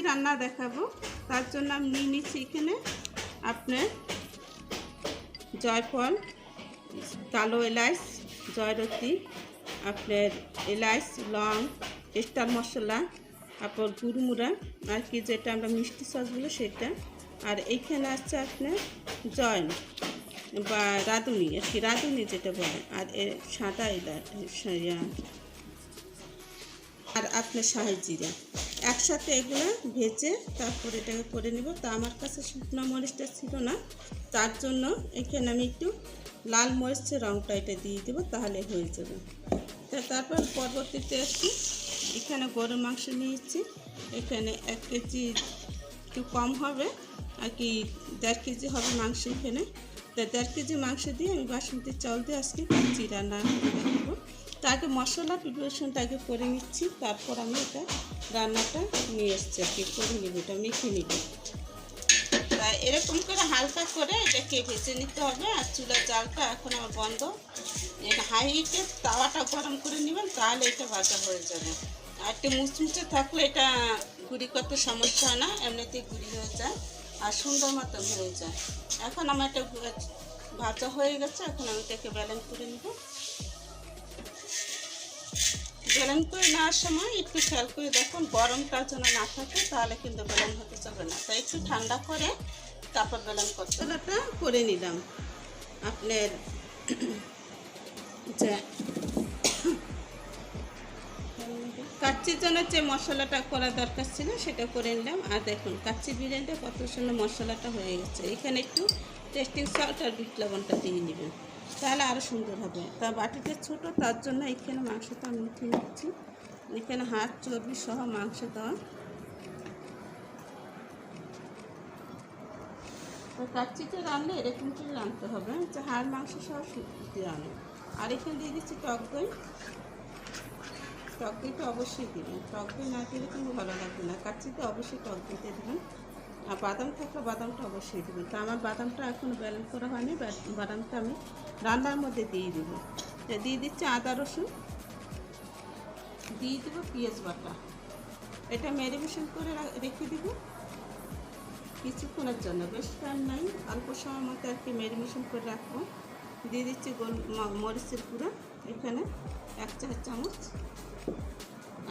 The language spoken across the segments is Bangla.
রান্না দেখাবো। তার জন্য আমি নিয়ে নিচ্ছি এখানে আপনার জয়ফল, কালো এলাচ, জয়রতি, আপনার এলাচ, লং, স্টার মশলা, তারপর গুড়মুড়া আর কি যেটা আমরা মিষ্টি সস বলি সেটা। আর এইখানে আসছে আপনার জয়ন বা রাঁধুনি, আর কি রাঁধুনি যেটা বলে, আর সাদা এলাচ আর আপনার শাহি জিরা একসাথে এগুলো ভেজে তারপর এটাকে করে নেব। তা আমার কাছে শুকনো মরিচটা ছিল না, তার জন্য এখানে আমি একটু লাল মরিচের রঙটা এটা দিয়ে দেবো, তাহলে হয়ে যাবে। তারপর পরবর্তীতে আসছি এখানে গরুর মাংস নিয়েছি। এখানে 1 কেজি একটু কম হবে আর কি, 1.5 কেজি হবে মাংস এখানে। তো 1.5 কেজি মাংস দিয়ে আমি বাসমতি চাউল দিয়ে আজকে কাচ্চি রান্না দেবো। তো আগে মশলা প্রিপারেশনটা আগে করে নিচ্ছি, তারপর আমি এটা রান্নাটা নিয়ে এসছি আর কি করে নিব, এটা মেখে নিব। তা এরকম করে হালকা করে এটাকে ভেজে নিতে হবে। আর চুলার জালটা এখন আমার বন্ধ, হাই হিটে তাওয়াটা গরম করে নেবেন, তাহলে এটা ভাজা হয়ে যাবে। আর একটু মুচমুচে থাকলে এটা গুঁড়ি করতে সমস্যা হয় না, এমনিতেই গুঁড়ি হয়ে যায় আর সুন্দর মতো হয়ে যায়। এখন আমার এটা ভাজা হয়ে গেছে, এখন আমি এটাকে ব্যালেন্স করে নেব। ব্যালেন্স করে নেওয়ার সময় একটু খেয়াল করে দেখুন গরমটা যেন না থাকে, তাহলে কিন্তু ব্যালেন্স হতে চলবে না। তাই একটু ঠান্ডা করে তারপর ব্যালেন্স করতে মশলাটা করে নিলাম। আপনার যে কাচ্চির জন্য যে মশলাটা করা দরকার ছিল সেটা করে নিলাম। আর দেখুন কাচ্চি বিরিয়ানিটা কত সুন্দর মশলাটা হয়ে গেছে। এখানে একটু টেস্টিং সল্ট আর বিট লবণটা দিয়ে নেবেন, তাহলে আরও সুন্দর হবে। তা বাটিটা ছোটো, তার জন্য এখানে মাংসটা আমি উঠিয়ে নিচ্ছি। এখানে হাড় চর্বি সহ মাংস দেওয়া। তো কাচ্চিটা রান্না এরকম করে রাঁধতে হবে যে হাড় মাংস সহ দেওয়া নেই। আর এখানে দিয়ে দিচ্ছি টক দই। টক দইটা অবশ্যই দেবেন, টক দই না দিলে কিন্তু ভালো লাগবে না। কাচ্চিতে অবশ্যই টক দইতে দেবেন। আর বাদাম থাকলে বাদামটা অবশ্যই দেবেন। তো আমার বাদামটা এখনও ব্যালেন্স করা হয়নি, বাদামটা আমি রান্নার মধ্যে দিয়ে দেবো। দিয়ে দিচ্ছি আদা রসুন, দিয়ে দেবো পেঁয়াজ বাটা। এটা ম্যারিনেশন করে রেখে দেবো কিছুক্ষণের জন্য, বেশি টাইম নাই, অল্প সময় মতো আর কি ম্যারিনেশন করে রাখবো। দিয়ে দিচ্ছি মরিচের গুঁড়ো, এখানে 1 চা চামচ।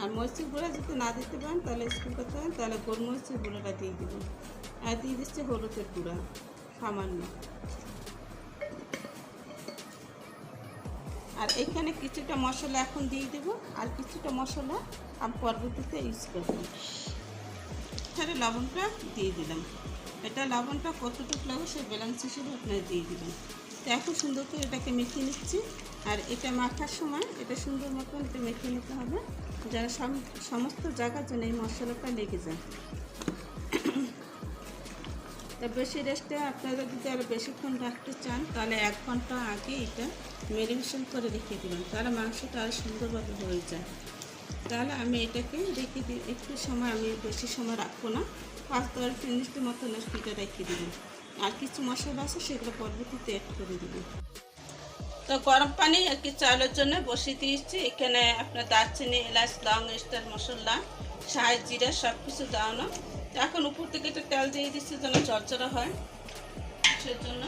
আর মরিচের গুঁড়া যদি না দিতে পারেন তাহলে স্কিপ করতে পারেন, তাহলে গোলমরিচের গুঁড়োটা দিয়ে দেবেন। আর দিয়ে দিচ্ছে হলুদের গুঁড়া সামান্য। আর এখানে কিছুটা মশলা এখন দিয়ে দেবো, আর কিছুটা মশলা আমি পরবর্তীতে ইউজ করবো। এখানে লবণটা দিয়ে দিলাম। এটা লবণটা কতটুকু লাগবে সেই ব্যালেন্স হিসেবে আপনারা দিয়ে দেবেন। তো এখন সুন্দর করে এটাকে মেখে নিচ্ছি। আর এটা মাখার সময় এটা সুন্দর মতন এটা মেখে নিতে হবে, যারা সমস্ত জায়গার জন্য এই মশলাটা লেগে যায়। তা বেশি রেস্টে আপনারা যদি আরও বেশিক্ষণ রাখতে চান তাহলে 1 ঘন্টা আগে এটা ম্যারিনেশন করে রেখে দেবেন, তাহলে মাংসটা আরও সুন্দরভাবে হয়ে যায়। তাহলে আমি এটাকে রেখে দিই একটু সময়, আমি বেশি সময় রাখবো না, 5-10 মিনিটের মতো এটা রেখে দেবেন। আর কিছু মশলা আছে সেগুলো পরবর্তীতে অ্যাড করে দেবেন। তো গরম পানি আর কি চাউলের জন্য বসিয়ে দিয়েছি। এখানে আপনার দারচিনি, এলাচ, লং, স্টার মশলা, শাহি জিরা সব কিছু দেওয়ানো। এখন উপর থেকে একটা তেল দিয়ে দিচ্ছি যেন চরচরা হয় সেজন্য।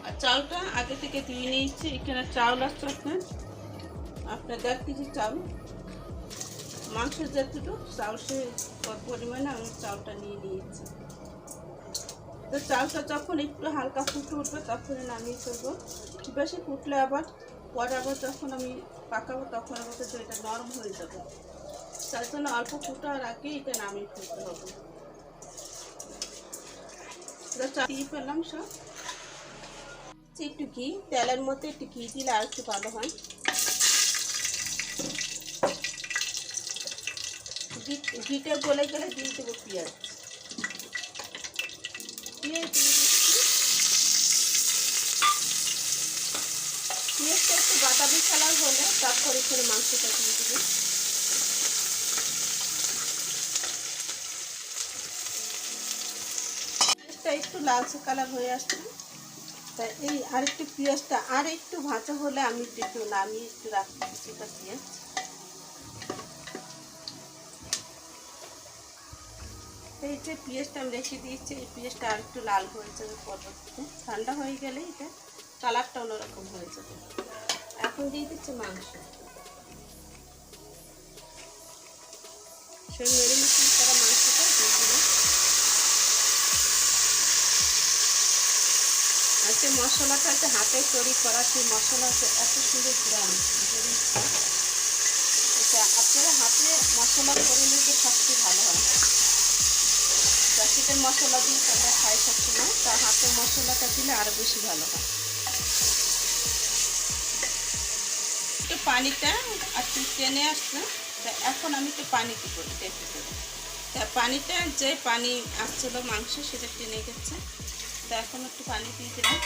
আর চাউলটা আগে থেকে ধুয়ে নিয়েছি। এখানে চাউল আসছে আপনার 1.5 কেজি চাউল। মাংসের যতটুকু চাউল সে পরিমাণে আমি চাউলটা নিয়ে নিয়েছি। তো চাউলটা যখন একটু হালকা ফুটে উঠবে তখনই নামিয়ে ফেলবো। বেশি ফুটলে আবার পরে আবার যখন আমি পাকাবো তখন আবার তো এটা নরম হয়ে যাবে, তার জন্য অল্প ফুটার আগে এটা নামিয়ে ফেলতে হবে। দিয়ে ফেললাম সব। একটু ঘি, তেলের মধ্যে একটু ঘি দিলে আর একটু ভালো হয়। ঘিটা গলে গেলে দিয়ে দেবো পেঁয়াজ। পেঁয়াজটা একটু বাদামি কালার হলে তারপর এখানে মাংসটা দিয়ে দেবো। পেঁয়াজটা একটু লালচে কালার হয়ে আসছে, তাই এই আরেকটু পেঁয়াজটা আর একটু ভাজা হলে আমি একটু নামিয়ে একটু রাখতে কিছুটা পেঁয়াজ। এই যে পেঁয়াজটা আমি রেখে দিয়েছি, এই পেঁয়াজটা আর একটু লাল হয়ে যাবে পরবর্তীতে, ঠান্ডা হয়ে গেলে এটা কালারটা অন্যরকম হয়ে যাবে। এখন দিয়ে দিচ্ছি মাংস, সেই মেরিনেশন করা মাংসটা দিয়ে দিলাম। আর যে মশলাটা যে হাতে তৈরি করা, সেই মশলাটা এত সুন্দর গ্রাম, এটা আপনারা হাতে মশলা করে নিলে সবচেয়ে ভালো হয়। প্যাকেটের মশলা দিয়ে আমরা খাই সবসময়, তা হাতের মশলাটা দিলে আরও বেশি ভালো হয়। একটু পানিটা একটু টেনে আসছে, তা এখন আমি একটু পানি দিব, দেখতে দেবো। তা পানিটা যে পানি আসছিল মাংস সেটা টেনে গেছে, তা এখন একটু পানি দিয়ে দিলাম।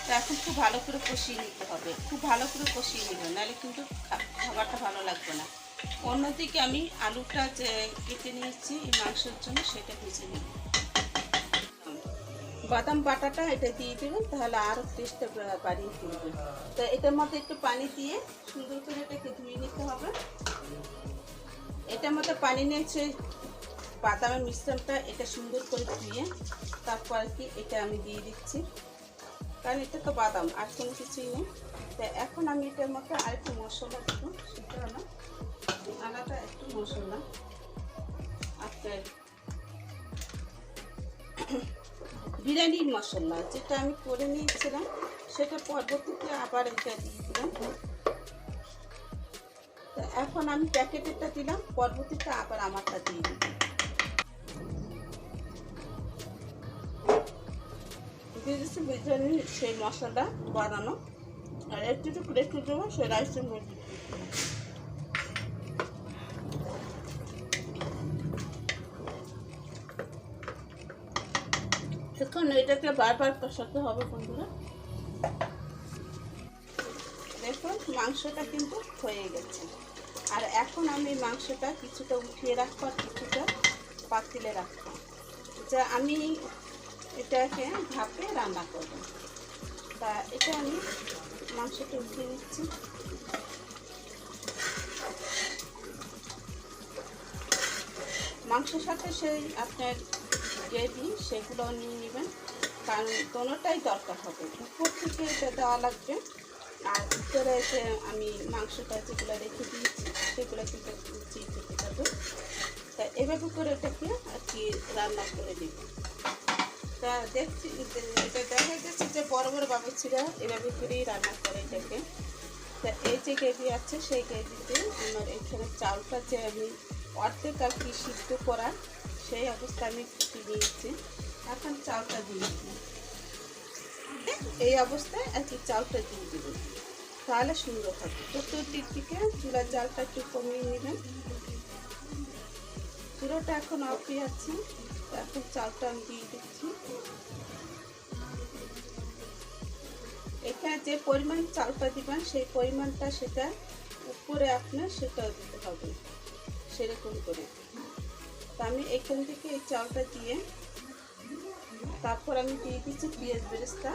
তা এখন খুব ভালো করে কষিয়ে নিতে হবে, খুব ভালো করে কষিয়ে নেবেন, নাহলে কিন্তু খাবারটা ভালো লাগবে না। অন্যদিকে আমি আলুটা যে কেটে নিয়েছি এই মাংসের জন্য সেটা ভেজে নিব। বাদাম বাটাটা এটা দিয়ে দেবেন, তাহলে আরও টেস্টটা বাড়িয়ে তুলবে। তো এটার মধ্যে একটু পানি দিয়ে সুন্দর করে এটাকে ধুয়ে নিতে হবে। এটার মধ্যে পানি নিয়েছে বাদামের মিশ্রণটা, এটা সুন্দর করে ধুয়ে তারপর কি এটা আমি দিয়ে দিচ্ছি, কারণ এটা তো বাদাম, আর কোনো কিছুই নেই। তো এখন আমি এটার মধ্যে আরেকটু মশলা দেবো, সেটা হলো আলাদা একটু মশলা, আপনার বিরিয়ানি মশলা যেটা আমি করে নিয়েছিলাম, সেটা পরবর্তীতে আবার এটা দিয়ে দিলাম। তো এখন আমি প্যাকেটেরটা দিলাম, পরবর্তীতে আবার আমারটা দিয়ে দিলাম। দিয়ে দিচ্ছি বিরিয়ানি সেই মশলা বানানো, আর একটু রেখে দেবো সেই রাইসের মধ্যে। এখন এটাকে বারবার কষাতে হবে বন্ধুরা। দেখুন মাংসটা কিন্তু হয়ে গেছে, আর এখন আমি মাংসটা কিছুটা উঠিয়ে রাখবো আর কিছুটা পাতিলে রাখবো, যা আমি এটাকে ভাপে রান্না করব। তা এটা আমি মাংসটা উঠিয়ে নিচ্ছি। মাংসের সাথে সেই আপনার গ্রেভি সেগুলো নিয়ে নেবেন, কারণ দোনোটাই দরকার হবে। উপর থেকে এটা দেওয়া লাগবে, আর ভিতরে যে আমি মাংসটা যেগুলো রেখে দিয়েছি সেগুলো কিন্তু চিজ থেকে যাবে। তা এভাবে করে এটাকে আর কি রান্না করে দিব। তা দেখছি এটা দেখা যাচ্ছে যে বড় বড় বাবুর্চিরা এভাবে করেই রান্না করে এটাকে। তা এই যে গ্রেভি আছে সেই গ্রেভিতে আমার এখানে চালটা যে আমি অর্ধেক আর কি সিদ্ধ করা সেই অবস্থা আমি ফুটিয়ে নিয়েছি। এখন চালটা দিয়ে দিই, এই অবস্থায় আর কি চালটা দিয়ে দেবেন, তাহলে সুন্দর হবে। চতুর্দিক থেকে চুলার জালটা একটু কমিয়ে নেবেন। চুলাটা এখন অফই আছে, এখন চালটা আমি দিয়ে দিচ্ছি। এখানে যে পরিমাণ চালটা দিবেন সেই পরিমাণটা সেটা উপরে আপনার সেটাও দিতে হবে সেরকম করে। তা আমি এখান থেকে এই চালটা দিয়ে তারপর আমি দিয়ে দিচ্ছি পেঁয়াজ বেরেস্তা।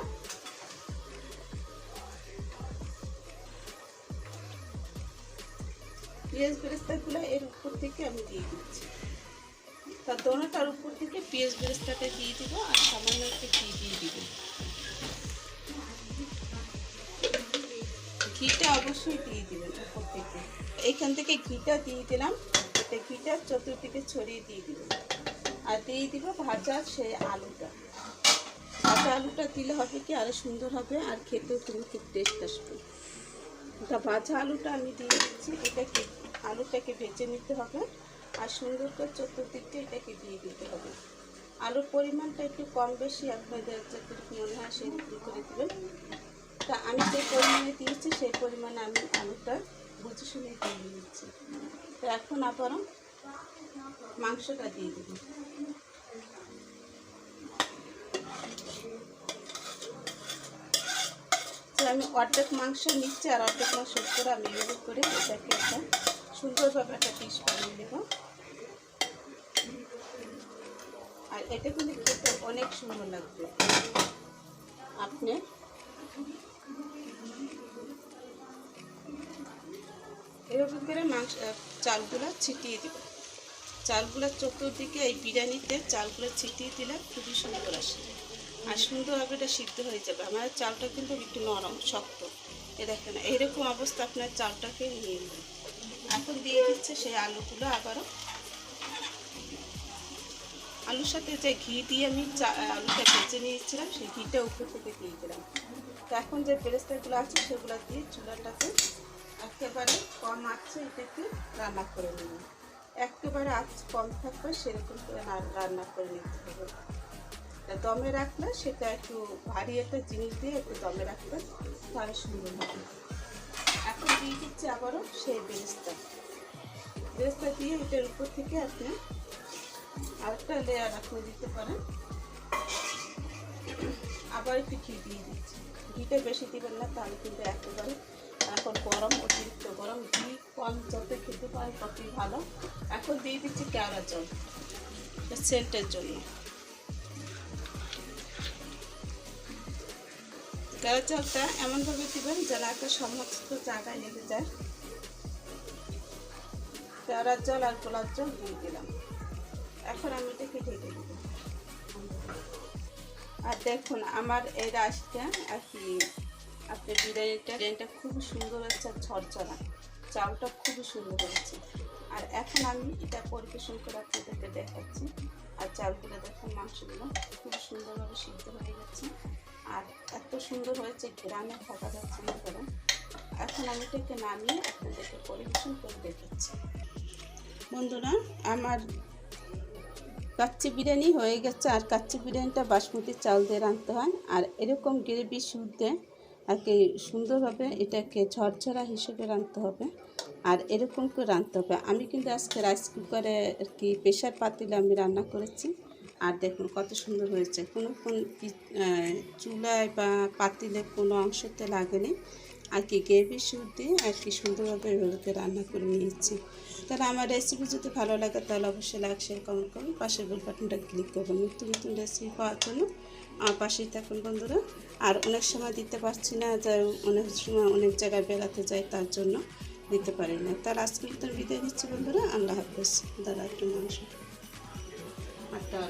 পেঁয়াজ বেরেস্তাগুলো এর উপর থেকে আমি দিয়ে দিচ্ছি। তা দোনোটার উপর থেকে পেঁয়াজ বেরেস্তাটা দিয়ে দিব, আর সামান্য একটু ঘি দিয়ে দিব। ঘিটা অবশ্যই দিয়ে দিবেন উপর থেকে। এইখান থেকে ঘিটা দিয়ে দিলাম, এতে ঘিটা চতুর্দিকে ছড়িয়ে দিয়ে দিবেন। আর দিয়ে দিব ভাজা সেই আলুটা। ভাজা আলুটা দিলে হবে কি আরও সুন্দর হবে, আর খেতেও কিন্তু খুব টেস্ট আসবে। এটা ভাজা আলুটা আমি দিয়ে দিচ্ছি। এটাকে আলুটাকে ভেজে নিতে হবে, আর সুন্দর করে চতুর্দিকটা এটাকে দিয়ে দিতে হবে। আলুর পরিমাণটা একটু কম বেশি আপনাদের যতটুকু মনে হয় সেরকম করে দেবেন। তা আমি যে পরিমাণে দিয়েছি সেই পরিমাণে আমি আলুটা বুঝে শুনে দিয়ে দিচ্ছি। তো এখন আবারও মাংসটা দিয়ে দেব। আমি অর্ধেক মাংস নিচ্ছি আর অর্ধেক মাংস করে আমি এভাবে করে এটাকে একটা সুন্দরভাবে একটা পিস বানিয়ে নেব। আর এটা কিন্তু খেতে অনেক সুন্দর লাগবে। আপনি এভাবে করে মাংস চালগুলো ছিটিয়ে দেবেন। চালগুলো চতুর্দিকে এই বিরিয়ানিতে চালগুলো ছিটিয়ে দিলে খুবই সুন্দর আসে আর সুন্দরভাবে এটা সিদ্ধ হয়ে যাবে। আমার চালটা কিন্তু একটু নরম শক্ত, এ দেখেন এইরকম অবস্থা আপনার চালটাকে নিয়ে নেবেন। এখন দিয়ে দিচ্ছে সেই আলুগুলো আবারও। আলুর সাথে যে ঘি দিয়ে আমি আলুটা ভেজে নিয়েছিলাম সেই ঘিটা উপর থেকে দিয়ে দিলাম। তো এখন যে বেরেস্তাগুলো আছে সেগুলো দিয়ে চুলাটাকে একেবারে কম আঁচে এটাকে রান্না করে নেব। একেবারে আঁচ কম থাকবে সেরকম করে রান্না করে নিতে হবে। দমে রাখলে সেটা একটু ভারী একটা জিনিস দিয়ে একটু দমে রাখলে তাহলে সুন্দর হবে। এখন দিয়ে দিচ্ছি আবারও সেই বেরেস্তা দিয়ে এটার উপর থেকে আপনি আরেকটা লেয়ার আপনি দিতে পারেন। আবার একটু ঘি দিয়ে দিচ্ছি। ঘিটা বেশি দিবেন না, তাহলে কিন্তু একেবারে এখন গরম, অতিরিক্ত গরম, ঘি কম যত খেতে পারেন ততই ভালো। এখন দিয়ে দিচ্ছি কেওড়া জল সেন্টের জন্য। কেওড়া জলটা এমনভাবে দিবেন যেন একটা সমস্ত জায়গায় লেগে যায়। কেওড়া জল আর গোলাপ জল দিয়ে দিলাম। এখন আমি এটাকে ঢেকে দেব। আর দেখুন আমার এই রাইসটা আর কি আপনার বিরিয়ানিটা খুবই সুন্দর হচ্ছে আর ঝরঝরা, চালটা খুবই সুন্দর হয়েছে। আর এখন আমি এটা পরিবেশন করে আপনাদেরকে দেখাচ্ছি। আর চালগুলো দেখুন, মাংসগুলো খুব সুন্দরভাবে সিদ্ধ হয়ে গেছে আর এত সুন্দর হয়েছে গ্রামে থাকা যাচ্ছে না করেন। এখন আমি এটাকে নামিয়ে আপনাদেরকে পরিবেশন করে দেখাচ্ছি। বন্ধুরা, আমার কাচ্চি বিরিয়ানি হয়ে গেছে। আর কাচ্চি বিরিয়ানিটা বাসমতি চাল দিয়ে রাঁধতে হয় আর এরকম গ্রেভি শুদ্ধে আর কি সুন্দরভাবে এটাকে ঝরঝরা হিসেবে রাঁধতে হবে আর এরকম করে রাঁধতে হবে। আমি কিন্তু আজকে রাইস কুকারে আর কি প্রেশার পাতিলে আমি রান্না করেছি। আর দেখুন কত সুন্দর হয়েছে, কোনো চুলায় বা পাতিলে কোনো অংশতে লাগেনি আর কি গ্রেভি শুদ্ধে আর কি সুন্দরভাবে এভাবে রান্না করে নিয়েছি। তাহলে আমার রেসিপি যদি ভালো লাগে তাহলে অবশ্যই লাইক শেয়ার কমেন্ট করুন, পাশের বেল বাটনটা ক্লিক করুন নতুন নতুন রেসিপি পাওয়ার জন্য। আমার পাশেই থাকুন বন্ধুরা। আর অনেক সময় দিতে পারছি না, যে অনেক সময় অনেক জায়গায় বেড়াতে যাই তার জন্য দিতে পারি না। তাহলে আজকে বিদায় নিচ্ছি বন্ধুরা, আল্লাহ হাফেজ। দাদা একটু মাংস আটা